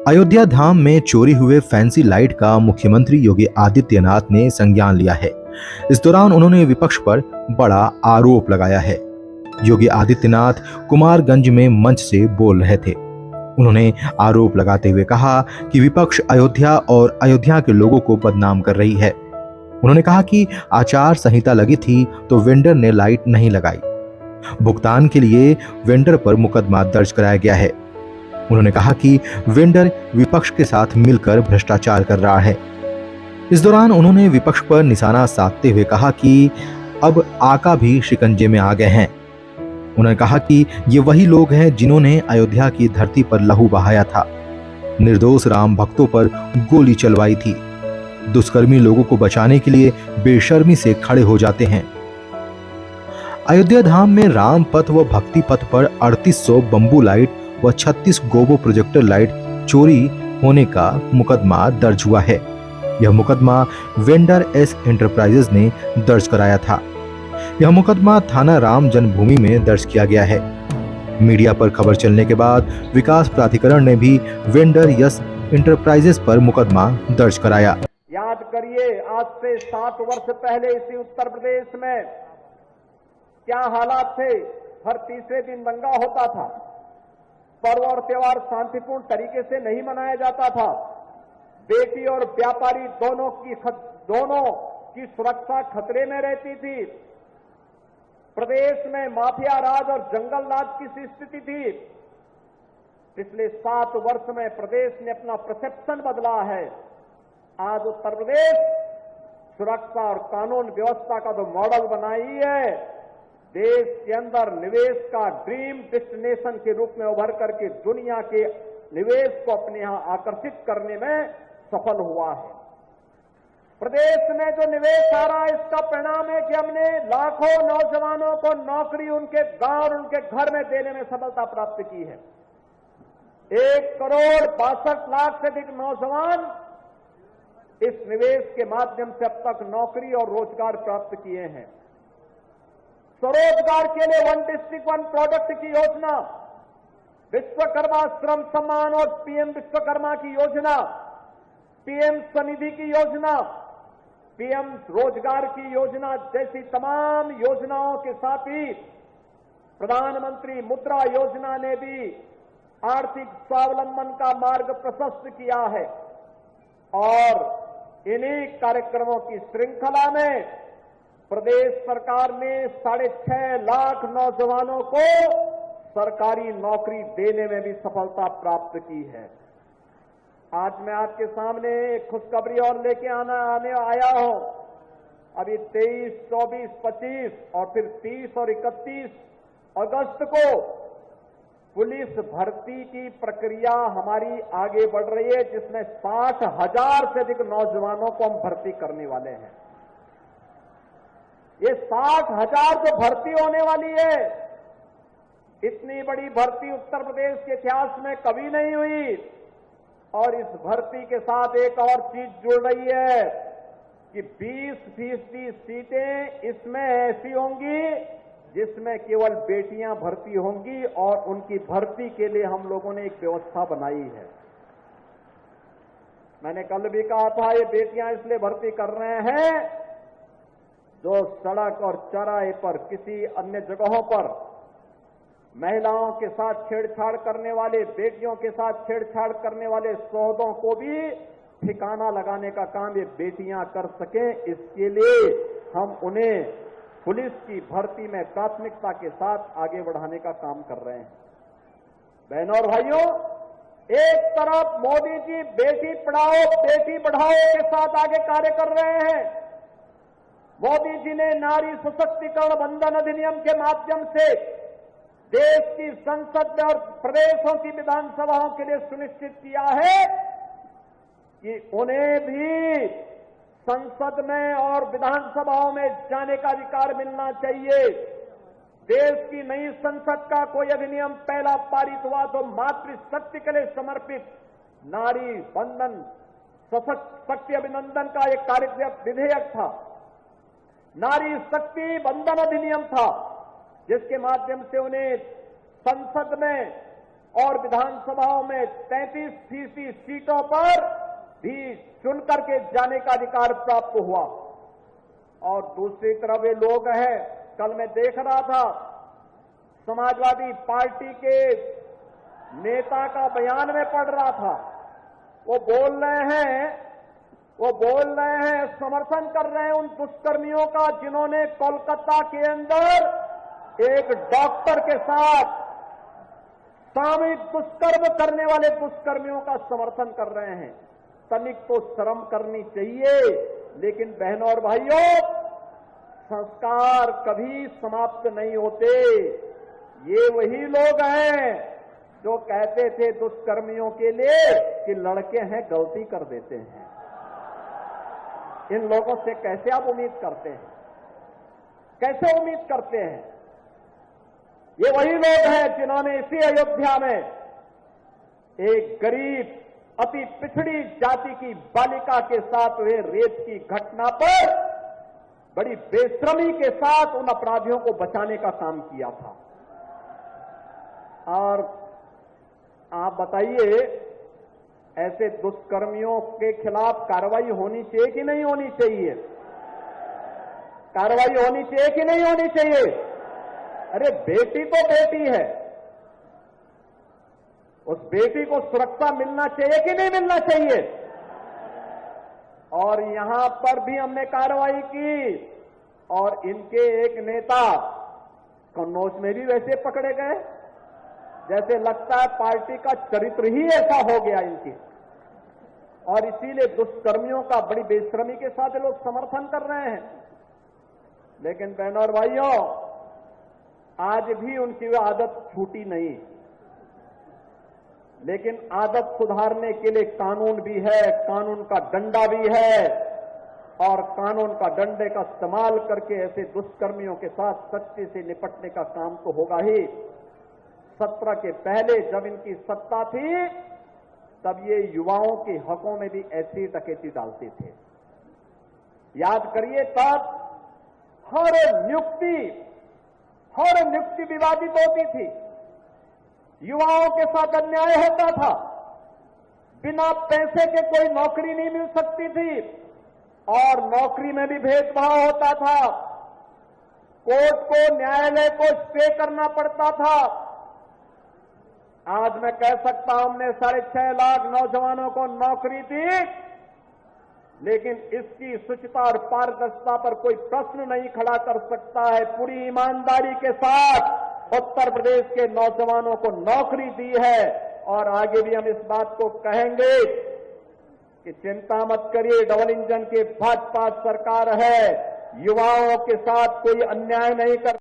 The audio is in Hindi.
अयोध्या धाम में चोरी हुए फैंसी लाइट का मुख्यमंत्री योगी आदित्यनाथ ने संज्ञान लिया है। इस दौरान उन्होंने विपक्ष पर बड़ा आरोप लगाया है। योगी आदित्यनाथ कुमारगंज में मंच से बोल रहे थे। उन्होंने आरोप लगाते हुए कहा कि विपक्ष अयोध्या और अयोध्या के लोगों को बदनाम कर रही है। उन्होंने कहा कि आचार संहिता लगी थी तो वेंडर ने लाइट नहीं लगाई। भुगतान के लिए वेंडर पर मुकदमा दर्ज कराया गया है। उन्होंने कहा कि वेंडर विपक्ष के साथ मिलकर भ्रष्टाचार कर रहा है। इस दौरान उन्होंने विपक्ष पर निशाना साधते हुए कहा कि अब आका भी शिकंजे में आ गए हैं। उन्होंने कहा कि ये वही लोग हैं जिन्होंने अयोध्या की धरती पर लहू बहाया था, निर्दोष राम भक्तों पर गोली चलवाई थी। दुष्कर्मी लोगों को बचाने के लिए बेशर्मी से खड़े हो जाते हैं। अयोध्या धाम में राम पथ व भक्ति पथ पर 3800 बंबू लाइट व 36 गोबो प्रोजेक्टर लाइट चोरी होने का मुकदमा दर्ज हुआ है। यह मुकदमा वेंडर एस एंटरप्राइजेज ने दर्ज कराया था। यह मुकदमा थाना राम जन्मभूमि में दर्ज किया गया है। मीडिया पर खबर चलने के बाद विकास प्राधिकरण ने भी वेंडर यस एंटरप्राइजेज पर मुकदमा दर्ज कराया। याद करिए, आज से 7 वर्ष पहले इसी उत्तर प्रदेश में क्या हालात थे। हर तीसरे दिन दंगा होता था, पर्व और त्योहार शांतिपूर्ण तरीके से नहीं मनाया जाता था, बेटी और व्यापारी दोनों की सुरक्षा खतरे में रहती थी, प्रदेश में माफिया राज और जंगल राज की स्थिति थी। पिछले 7 वर्ष में प्रदेश ने अपना परसेप्शन बदला है। आज उत्तर प्रदेश सुरक्षा और कानून व्यवस्था का तो मॉडल बनाई है, देश के अंदर निवेश का ड्रीम डेस्टिनेशन के रूप में उभर करके दुनिया के निवेश को अपने यहां आकर्षित करने में सफल हुआ है। प्रदेश में जो निवेश आ रहा है, इसका परिणाम है कि हमने लाखों नौजवानों को नौकरी उनके गांव और उनके घर में देने में सफलता प्राप्त की है। 1,62,00,000 से अधिक नौजवान इस निवेश के माध्यम से अब तक नौकरी और रोजगार प्राप्त किए हैं। स्वरोजगार के लिए 1 डिस्ट्रिक्ट 1 प्रोडक्ट की योजना, विश्वकर्मा श्रम सम्मान और पीएम विश्वकर्मा की योजना, पीएम स्वनिधि की योजना, पीएम रोजगार की योजना जैसी तमाम योजनाओं के साथ ही प्रधानमंत्री मुद्रा योजना ने भी आर्थिक स्वावलंबन का मार्ग प्रशस्त किया है। और इन्हीं कार्यक्रमों की श्रृंखला में प्रदेश सरकार ने 6.5 लाख नौजवानों को सरकारी नौकरी देने में भी सफलता प्राप्त की है। आज मैं आपके सामने एक खुशखबरी और लेके आने आया हूं। अभी 23, 24, 25 और फिर 30 और 31 अगस्त को पुलिस भर्ती की प्रक्रिया हमारी आगे बढ़ रही है, जिसमें 60,000 से अधिक नौजवानों को हम भर्ती करने वाले हैं। ये 60,000 जो भर्ती होने वाली है, इतनी बड़ी भर्ती उत्तर प्रदेश के इतिहास में कभी नहीं हुई। और इस भर्ती के साथ एक और चीज जुड़ रही है कि 20% सीटें इसमें ऐसी होंगी जिसमें केवल बेटियां भर्ती होंगी, और उनकी भर्ती के लिए हम लोगों ने एक व्यवस्था बनाई है। मैंने कल भी कहा था, ये बेटियां इसलिए भर्ती कर रहे हैं जो सड़क और चौराहे पर, किसी अन्य जगहों पर महिलाओं के साथ छेड़छाड़ करने वाले, बेटियों के साथ छेड़छाड़ करने वाले सौदों को भी ठिकाना लगाने का काम ये बेटियां कर सकें। इसके लिए हम उन्हें पुलिस की भर्ती में प्राथमिकता के साथ आगे बढ़ाने का काम कर रहे हैं। बहनों और भाइयों, एक तरफ मोदी जी बेटी पढ़ाओ बेटी बढ़ाओ के साथ आगे कार्य कर रहे हैं। मोदी जी ने नारी सशक्तिकरण वंदन अधिनियम के माध्यम से देश की संसद में और प्रदेशों की विधानसभाओं के लिए सुनिश्चित किया है कि उन्हें भी संसद में और विधानसभाओं में जाने का अधिकार मिलना चाहिए। देश की नई संसद का कोई अधिनियम पहला पारित हुआ तो मातृशक्ति के लिए समर्पित नारी वंदन शक्ति अभिनंदन का एक कार्यक्रम विधेयक था। नारी शक्ति वंदन अधिनियम था, जिसके माध्यम से उन्हें संसद में और विधानसभाओं में 33% सीटों पर भी चुन करके जाने का अधिकार प्राप्त हुआ। और दूसरी तरफ ये लोग हैं, कल मैं देख रहा था समाजवादी पार्टी के नेता का बयान में पढ़ रहा था, वो बोल रहे हैं समर्थन कर रहे हैं उन दुष्कर्मियों का जिन्होंने कोलकाता के अंदर एक डॉक्टर के साथ सामूहिक दुष्कर्म करने वाले दुष्कर्मियों का समर्थन कर रहे हैं। तनिक तो शर्म करनी चाहिए। लेकिन बहनों और भाइयों, संस्कार कभी समाप्त नहीं होते। ये वही लोग हैं जो कहते थे दुष्कर्मियों के लिए कि लड़के हैं गलती कर देते हैं। इन लोगों से कैसे आप उम्मीद करते हैं? कैसे उम्मीद करते हैं? ये वही लोग हैं जिन्होंने इसी अयोध्या में एक गरीब अति पिछड़ी जाति की बालिका के साथ हुए रेप की घटना पर बड़ी बेशर्मी के साथ उन अपराधियों को बचाने का काम किया था। और आप बताइए, ऐसे दुष्कर्मियों के खिलाफ कार्रवाई होनी चाहिए कि नहीं होनी चाहिए? कार्रवाई होनी चाहिए कि नहीं होनी चाहिए? अरे बेटी तो बेटी है, उस बेटी को सुरक्षा मिलना चाहिए कि नहीं मिलना चाहिए? और यहां पर भी हमने कार्रवाई की और इनके एक नेता कन्नौज में भी वैसे पकड़े गए, जैसे लगता है पार्टी का चरित्र ही ऐसा हो गया इनके। और इसीलिए दुष्कर्मियों का बड़ी बेशर्मी के साथ लोग समर्थन कर रहे हैं। लेकिन बहनों और भाइयों, आज भी उनकी वह आदत छूटी नहीं। लेकिन आदत सुधारने के लिए कानून भी है, कानून का डंडा भी है, और कानून का डंडे का इस्तेमाल करके ऐसे दुष्कर्मियों के साथ सख्ती से निपटने का काम तो होगा ही। 17 के पहले जब इनकी सत्ता थी, तब ये युवाओं के हकों में भी ऐसी डकैती डालते थे। याद करिए, तब हर नियुक्ति विवादित होती थी, युवाओं के साथ अन्याय होता था, बिना पैसे के कोई नौकरी नहीं मिल सकती थी, और नौकरी में भी भेदभाव होता था, कोर्ट को, न्यायालय को स्टे करना पड़ता था। आज मैं कह सकता हूं, हमने 6.5 लाख नौजवानों को नौकरी दी, लेकिन इसकी शुचिता और पारदर्शिता पर कोई प्रश्न नहीं खड़ा कर सकता है। पूरी ईमानदारी के साथ उत्तर प्रदेश के नौजवानों को नौकरी दी है, और आगे भी हम इस बात को कहेंगे कि चिंता मत करिए, डबल इंजन की भाजपा सरकार है, युवाओं के साथ कोई अन्याय नहीं कर